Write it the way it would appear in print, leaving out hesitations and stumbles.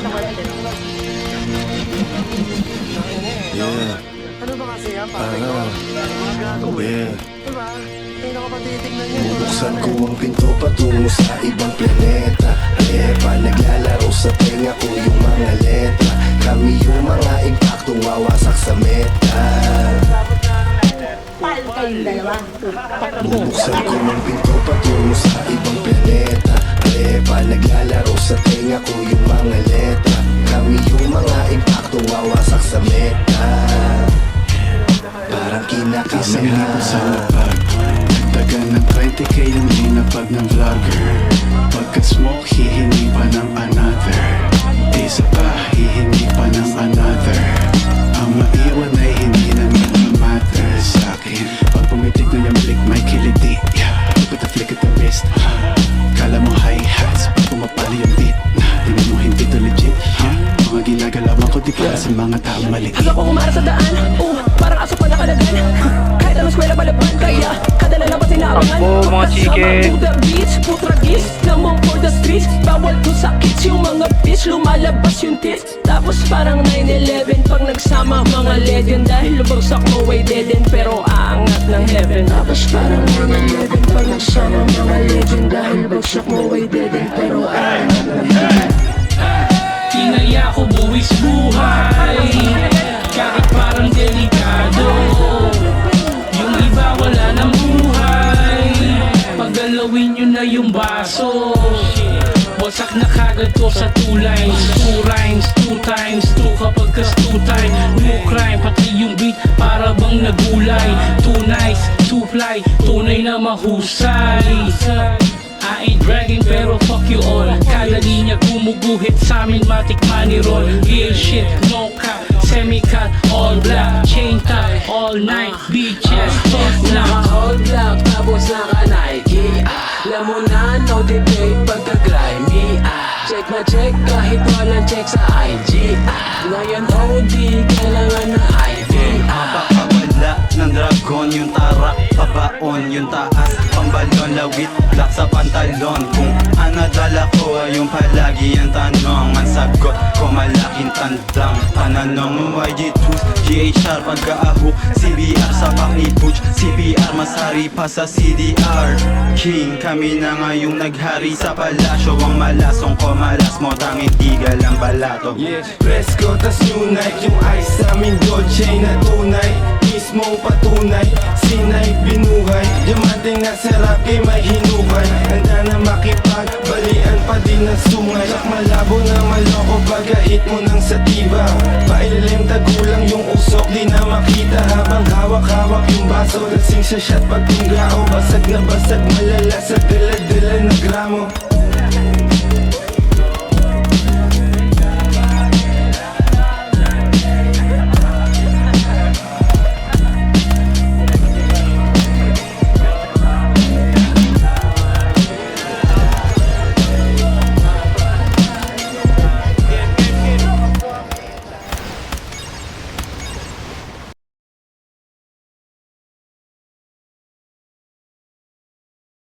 Yeah. Ano ba kasi yan, pare ko? Mga gago eh. Diba? Hindi ko pa titignan yan. Bubuksan ko ang pinto patungo sa ibang planeta. Alepa, naglalaro sa tenga ko yung mga letra. Kami yung mga impaktong wawasak sa meta. Pal kayong dalawa. Bubuksan ko ang pinto patungo sa ibang planeta. Alepa, naglalaro sa tenga ko yung mga letra. Kami yung mga impaktong wawasak sa meta. Parang kinakasama sa lapag. Dagdagan ng 20k yung linapag ng vlogger. Pagka-smoke, hihingi pa ng another. Isa pa, hihingi pa ng another. Ang maiwan ay hindi na matter sa akin. Pag pumitig na yung blick, may kiliti. Look at the flick of the wrist. Kala mo hi-hats, pag pumapali yung beat. Tingnan mo hindi to legit. Mga ginagalawan ko di para sa mga taong maliit. Hanggang ko umara sa daan, parang aso pa nakalagan. Kahit anong eskwela palaban, kaya kadala lang ba sinabangan? Mga chicken. To the beach, putragis, lamang for the streets. Bawal to sa kids, yung mga bitch, lumalabas yung tits. Tapos parang 9-11 pag nagsama mga legend. Dahil lubagsak mo ay dead end, pero aangat ng heaven. Tapos parang 9-11 pag nagsama mga legend. Dahil lubagsak mo ay dead end, pero aangat ng heaven. Kinaya ko buwis buhay, kahit parang delikado. Yung iba wala ng buhay, paggalawin nyo na yung baso. Wasak na kagad ko sa 2 lines, 2 rhymes, 2 times, 2 kapag kas 2 time. No crime, pati yung beat para bang nagulay. 2 nice, 2 fly, tunay na mahusay. I ain't bragging pero fuck you all. Kada linya gumuguhit sa amin matik money roll. Real shit, no cap, semi-cut, all black, chain top, all night, beaches, tough na. All black, tapos naka-Nike. Alam mo na, no debate pagka-grimy. Check na check kahit walang check sa IG. Ngayon OD, kailangan na IV. Mapapawala ng dragon yung tarak, pabaon yung taas, pambalon, lawit, black sa pantalon. Kung ano dala ko ay yung palagi ang tanong. Ang sagot ko malaking tandang pananong mo YG Truth, GHR pagkaahok, CBR sa ni Butch, CBR masari pa sa CDR. King kami na ngayong naghari sa palasyo. Ang malasong ko malas mo tanging tigal ang balato. Yeah, presko tas new night. Yung ice sa aming Dolce na tunay, mismo patunay, sinay binuhay. Diamante na sarap kay may hinukay. Handa na makipagbalian pa din ang sungay. Sak malabo na maloko pagkahit mo ng sativa. Pailalim tagulang yung usok di na makita. Habang hawak-hawak yung baso, lasing sa shot pag tunggao. Basag na basag malala sa dala-dala na gramo.